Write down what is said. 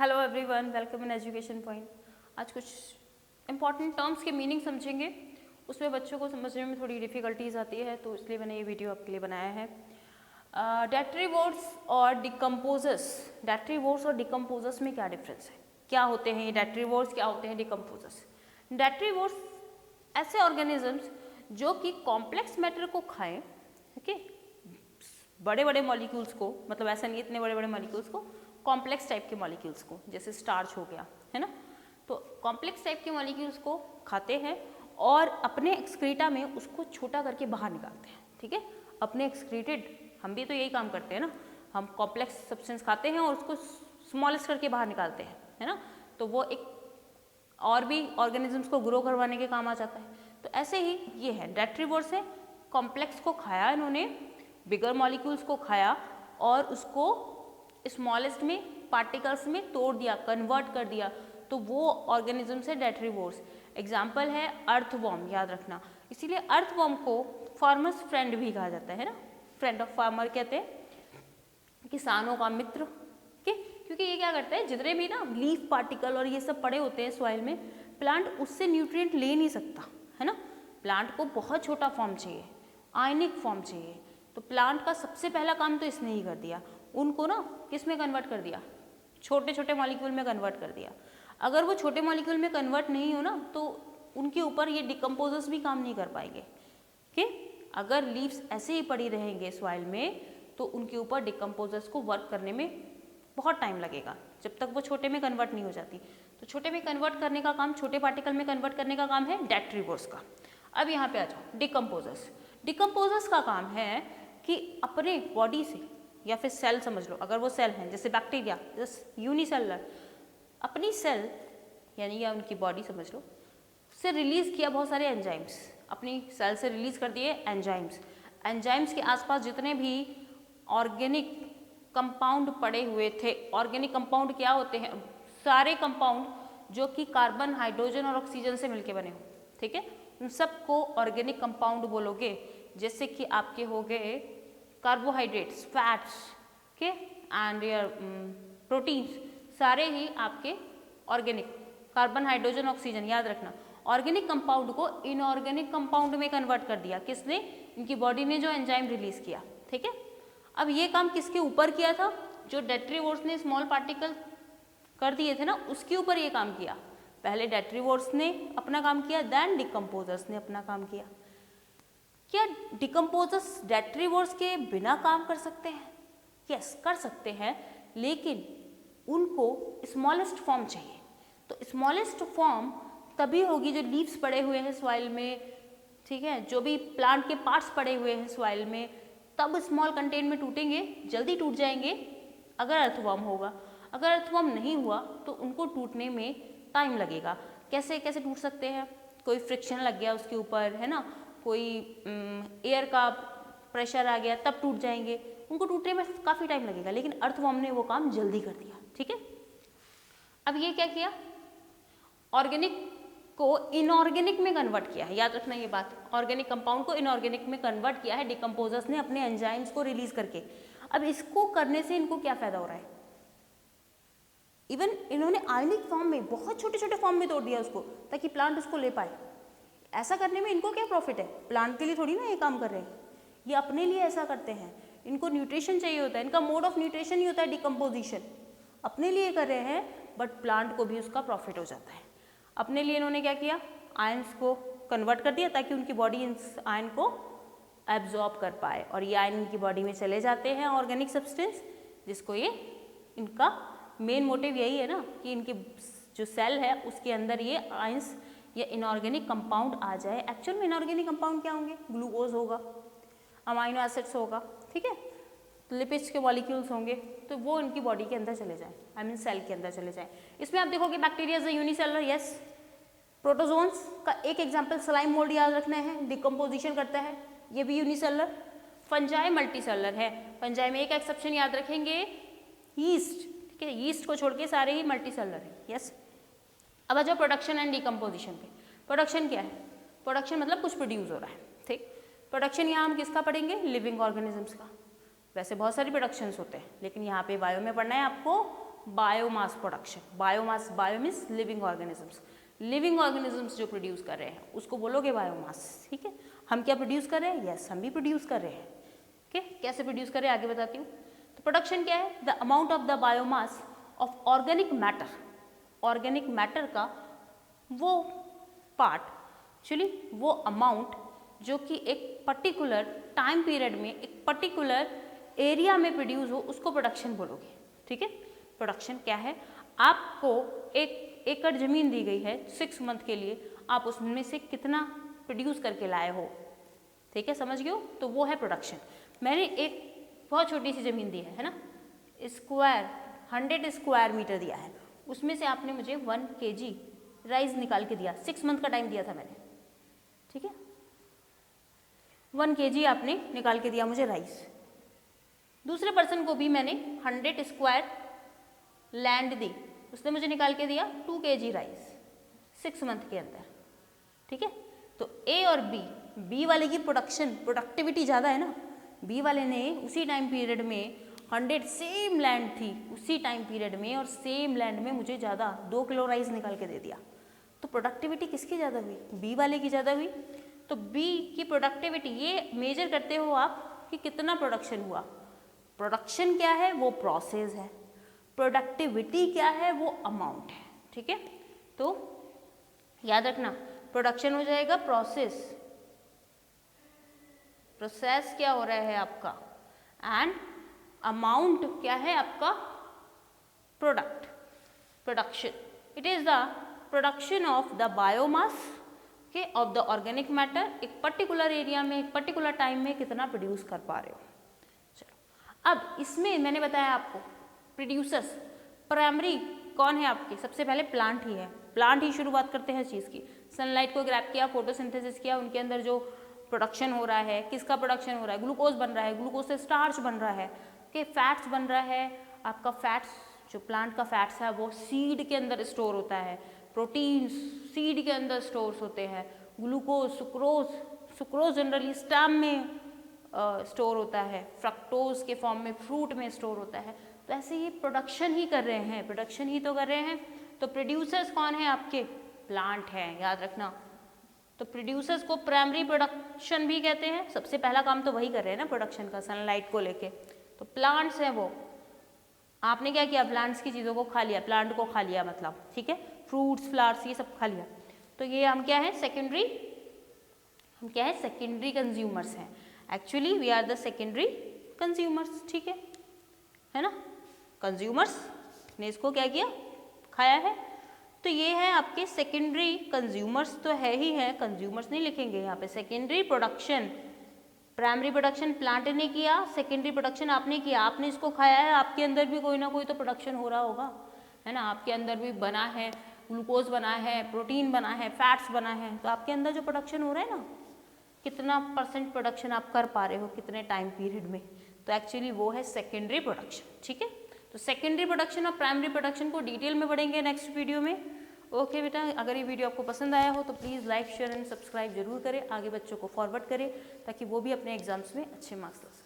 Hello everyone, welcome in education point. आज कुछ important terms के मीनिंग समझेंगे। उसमें बच्चों को समझने में थोड़ी डिफ़िकल्टीज आती है, तो इसलिए मैंने ये वीडियो आपके लिए बनाया है। डेट्रीवोर्स और डिकम्पोजर्स। डेट्रीवोर्स और डिकम्पोजर्स में क्या डिफरेंस है, क्या होते हैं ये डेट्रीवोर्स, क्या होते हैं डिकम्पोजर्स। डेट्रीवोर्स ऐसे ऑर्गेनिजम्स जो कि कॉम्प्लेक्स मैटर को खाएं, ओके, बड़े बड़े मॉलिक्यूल्स को, मतलब ऐसा नहीं इतने बड़े बड़े मॉलिक्यूल्स को, कॉम्प्लेक्स टाइप के मॉलिक्यूल्स को, जैसे स्टार्च हो गया है ना, तो कॉम्प्लेक्स टाइप के मॉलिक्यूल्स को खाते हैं और अपने एक्सक्रीटा में उसको छोटा करके बाहर निकालते हैं। ठीक है, अपने एक्सक्रीटेड, हम भी तो यही काम करते हैं ना, हम कॉम्प्लेक्स सब्सटेंस खाते हैं और उसको स्मॉलेस्ट करके बाहर निकालते हैं, है ना, तो वो एक और भी ऑर्गेनिजम्स को ग्रो करवाने के काम आ जाता है। तो ऐसे ही ये है, डेट्रीवोर्स है, कॉम्प्लेक्स को खाया इन्होंने, बिगर मॉलिक्यूल्स को खाया और उसको स्मॉलेस्ट में पार्टिकल्स में तोड़ दिया, कन्वर्ट कर दिया, तो वो ऑर्गेनिजम्स है डेट्रीवोर्स। एग्जाम्पल है अर्थवॉर्म, याद रखना। इसीलिए अर्थवॉर्म को फार्मर्स फ्रेंड भी कहा जाता है ना, फ्रेंड ऑफ फार्मर कहते हैं, किसानों का मित्र के, क्योंकि ये क्या करता है, जितने भी ना लीफ पार्टिकल और ये सब पड़े होते हैं सॉइल में, प्लांट उससे न्यूट्रिएंट ले नहीं सकता है ना, प्लांट को बहुत छोटा फॉर्म चाहिए, आयनिक फॉर्म चाहिए। तो प्लांट का सबसे पहला काम तो इसने ही कर दिया, उनको ना किस में कन्वर्ट कर दिया, छोटे छोटे मॉलिक्यूल में कन्वर्ट कर दिया। अगर वो छोटे मॉलिक्यूल में कन्वर्ट नहीं हो ना, तो उनके ऊपर ये डिकम्पोजर्स भी काम नहीं कर पाएंगे। कि अगर लीव्स ऐसे ही पड़ी रहेंगे सॉइल में, तो उनके ऊपर डिकम्पोजर्स को वर्क करने में बहुत टाइम लगेगा, जब तक वो छोटे में कन्वर्ट नहीं हो जाती। तो छोटे में कन्वर्ट करने का काम, छोटे पार्टिकल में कन्वर्ट करने का काम है डेट्रीवोर्स का। अब यहाँ पे आ जाओ, डिकम्पोजर्स। डिकम्पोजर्स का काम है कि अपने बॉडी से, या फिर सेल समझ लो, अगर वो सेल हैं जैसे बैक्टीरिया, जैसे यूनिसेलुलर, अपनी सेल यानी या उनकी बॉडी समझ लो, से रिलीज किया बहुत सारे एंजाइम्स, अपनी सेल से रिलीज कर दिए एंजाइम्स। एंजाइम्स के आसपास जितने भी ऑर्गेनिक कंपाउंड पड़े हुए थे, ऑर्गेनिक कंपाउंड क्या होते हैं, सारे कंपाउंड जो कि कार्बन, हाइड्रोजन और ऑक्सीजन से मिलके बने हो, ठीक है, उन सबको ऑर्गेनिक कंपाउंड बोलोगे। जैसे कि आपके हो गए कार्बोहाइड्रेट्स, फैट्स के एंड योर प्रोटीन्स, सारे ही आपके ऑर्गेनिक, कार्बन, हाइड्रोजन, ऑक्सीजन, याद रखना। ऑर्गेनिक कंपाउंड को इनऑर्गेनिक कंपाउंड में कन्वर्ट कर दिया, किसने, इनकी बॉडी ने जो एंजाइम रिलीज किया। ठीक है, अब ये काम किसके ऊपर किया था, जो डेट्रीवोर्स ने स्मॉल पार्टिकल कर दिए थे ना, उसके ऊपर ये काम किया। पहले डेट्रीवोर्स ने अपना काम किया, देन डिकम्पोजर्स ने अपना काम किया। क्या डिकम्पोजर्स डेट्रीवोर्स के बिना काम कर सकते हैं? यस, कर सकते हैं, लेकिन उनको स्मॉलेस्ट फॉर्म चाहिए। तो स्मॉलेस्ट फॉर्म तभी होगी जो लीव्स पड़े हुए हैं सॉइल में, ठीक है, जो भी प्लांट के पार्ट्स पड़े हुए हैं सॉइल में, तब स्मॉल कंटेन में टूटेंगे, जल्दी टूट जाएंगे अगर अर्थवॉर्म होगा। अगर अर्थवॉर्म नहीं हुआ तो उनको टूटने में टाइम लगेगा। कैसे कैसे टूट सकते हैं, कोई फ्रिक्शन लग गया उसके ऊपर, है ना, कोई एयर का प्रेशर आ गया, तब टूट जाएंगे, उनको टूटने में काफ़ी टाइम लगेगा, लेकिन अर्थवॉर्म ने वो काम जल्दी कर दिया। ठीक है, अब ये क्या किया, ऑर्गेनिक को इनऑर्गेनिक में कन्वर्ट किया है, याद रखना ये बात, ऑर्गेनिक कंपाउंड को इनऑर्गेनिक में कन्वर्ट किया है डिकम्पोजर्स ने अपने एंजाइम्स को रिलीज करके। अब इसको करने से इनको क्या फायदा हो रहा है, इवन इन्होंने आयनिक फॉर्म में, बहुत छोटे छोटे फॉर्म में तोड़ दिया उसको, ताकि प्लांट उसको ले पाए। ऐसा करने में इनको क्या प्रॉफिट है, प्लांट के लिए थोड़ी ना ये काम कर रहे हैं, ये अपने लिए ऐसा करते हैं। इनको न्यूट्रिशन चाहिए होता है, इनका मोड ऑफ न्यूट्रिशन ही होता है डिकम्पोजिशन। अपने लिए कर रहे हैं, बट प्लांट को भी उसका प्रॉफिट हो जाता है। अपने लिए इन्होंने क्या किया, आयंस को कन्वर्ट कर दिया, ताकि उनकी बॉडी इस आयन को एब्जॉर्ब कर पाए, और ये आयन इनकी बॉडी में चले जाते हैं, ऑर्गेनिक सब्सटेंस, जिसको ये, इनका मेन मोटिव यही है ना, कि इनकी जो सेल है उसके अंदर ये आयंस या इनऑर्गेनिक कंपाउंड आ जाए। एक्चुअल में इनऑर्गेनिक कंपाउंड क्या होंगे, ग्लूकोज होगा, अमाइनो एसिड्स होगा, ठीक है, लिपिड्स के मॉलिक्यूल्स होंगे, तो वो इनकी बॉडी के अंदर चले जाएं, आई मीन सेल के अंदर चले जाएं। इसमें आप देखोगे bacteria is unicellular, yes, protozoans का एक एग्जांपल स्लाइम मोल्ड याद रखना है, डिकम्पोजिशन करता है, ये भी यूनिसेलुलर। फंजाई मल्टीसेलुलर है, फंजाई में एक एक्सेप्शन याद रखेंगे, यीस्ट, ठीक है, यीस्ट को छोड़ के सारे ही मल्टीसेलुलर है, यस। अब आ जाओ प्रोडक्शन एंड डिकम्पोजिशन पे। प्रोडक्शन क्या है, प्रोडक्शन मतलब कुछ प्रोड्यूस हो रहा है, ठीक। प्रोडक्शन यहाँ हम किसका पढ़ेंगे, लिविंग ऑर्गेनिजम्स का। वैसे बहुत सारी प्रोडक्शंस होते हैं, लेकिन यहाँ पे बायो में पढ़ना है आपको biomass production. Biomass, bio means living organisms, living organisms जो प्रोड्यूस कर रहे हैं उसको बोलोगे बायोमास। ठीक है, हम क्या प्रोड्यूस कर रहे हैं? यस, हम भी प्रोड्यूस कर रहे हैं। ओके, कैसे प्रोड्यूस कर रहे हैं आगे बताती हूँ। तो प्रोडक्शन क्या है? The amount of the biomass of organic matter, organic matter का वो पार्ट, एक्चुअली वो अमाउंट जो कि एक पर्टिकुलर टाइम पीरियड में एक पर्टिकुलर एरिया में प्रोड्यूस हो, उसको प्रोडक्शन बोलोगे। ठीक है, प्रोडक्शन क्या है? आपको 1 एकड़ जमीन दी गई है 6 मंथ के लिए, आप उसमें से कितना प्रोड्यूस करके लाए हो। ठीक है, समझ गए हो? तो वो है प्रोडक्शन। मैंने एक बहुत छोटी सी ज़मीन दी है ना, स्क्वायर 100 स्क्वायर मीटर दिया है, उसमें से आपने मुझे 1 kg राइस निकाल के दिया, 6 मंथ का टाइम दिया था मैंने। ठीक है, 1 kg आपने निकाल के दिया मुझे राइस। दूसरे पर्सन को भी मैंने 100 स्क्वायर लैंड दी, उसने मुझे निकाल के दिया 2 kg राइस 6 मंथ के अंदर। ठीक है, तो ए और बी वाले की प्रोडक्टिविटी ज़्यादा है ना। बी वाले ने उसी टाइम पीरियड में 100 सेम लैंड थी उसी टाइम पीरियड में, और सेम लैंड में मुझे ज़्यादा 2 किलो राइस निकाल के दे दिया। तो प्रोडक्टिविटी किसकी ज़्यादा हुई? बी वाले की ज़्यादा हुई। तो बी की प्रोडक्टिविटी ये मेजर करते हो आप कि कितना प्रोडक्शन हुआ। प्रोडक्शन क्या है? वो प्रोसेस है। प्रोडक्टिविटी क्या है? वो अमाउंट है। ठीक है, तो याद रखना, प्रोडक्शन हो जाएगा प्रोसेस, प्रोसेस क्या हो रहा है आपका, एंड अमाउंट क्या है आपका? Product, production. It is the production of the biomass के ऑफ द ऑर्गेनिक मैटर, एक पर्टिकुलर एरिया में एक पर्टिकुलर टाइम में कितना प्रोड्यूस कर पा रहे हो। चलो, अब इसमें मैंने बताया आपको प्रोड्यूसर्स, प्राइमरी कौन है आपके? सबसे पहले प्लांट ही है। प्लांट ही शुरुआत करते हैं चीज़ की। सनलाइट को ग्रैब किया, फोटोसिंथेसिस किया, उनके अंदर जो प्रोडक्शन हो रहा है, किसका प्रोडक्शन हो रहा है? ग्लूकोज बन रहा है, ग्लूकोज से स्टार्च बन रहा है, कि फैट्स बन रहा है। आपका फैट्स, जो प्लांट का फैट्स है वो सीड के अंदर स्टोर होता है, प्रोटीन्स सीड के अंदर स्टोर्स होते हैं, ग्लूकोज, सुक्रोज जनरली स्टेम में स्टोर होता है, फ्रक्टोज के फॉर्म में फ्रूट में स्टोर होता है। तो ऐसे ये प्रोडक्शन ही कर रहे हैं, प्रोडक्शन ही तो कर रहे हैं। तो प्रोड्यूसर्स कौन है आपके? प्लांट हैं, याद रखना। तो प्रोड्यूसर्स को प्राइमरी प्रोडक्शन भी कहते हैं। सबसे पहला काम तो वही कर रहे हैं ना प्रोडक्शन का, सनलाइट को लेके। तो प्लांट्स हैं वो। आपने क्या किया? प्लांट्स की चीज़ों को खा लिया, प्लांट को खा लिया मतलब, ठीक है, फ्रूट्स फ्लावर्स ये सब खा लिया। तो ये हम क्या है? सेकेंडरी, हम क्या है? सेकेंडरी कंज्यूमर्स हैं। Actually we are the secondary consumers. ठीक है ना, कंज्यूमर्स ने इसको क्या किया? खाया है। तो ये है आपके सेकेंडरी कंज्यूमर्स, तो है ही है, कंज्यूमर्स नहीं लिखेंगे यहाँ पे। Secondary production, primary production plant ने किया, सेकेंडरी प्रोडक्शन आपने किया, आपने इसको खाया है, आपके अंदर भी कोई ना कोई तो प्रोडक्शन हो रहा होगा, है ना। आपके अंदर भी बना है, ग्लूकोज बना है, प्रोटीन बना है, फैट्स बना है, तो आपके अंदर जो प्रोडक्शन हो रहा है ना, कितना % प्रोडक्शन आप कर पा रहे हो कितने टाइम पीरियड में, तो एक्चुअली वो है सेकेंडरी प्रोडक्शन। ठीक है, तो सेकेंडरी प्रोडक्शन और प्राइमरी प्रोडक्शन को डिटेल में पढ़ेंगे नेक्स्ट वीडियो में। ओके बेटा, अगर ये वीडियो आपको पसंद आया हो तो please like share and subscribe जरूर करें, आगे बच्चों को फॉरवर्ड करें ताकि वो भी अपने एग्जाम्स में अच्छे मार्क्स ला सकें।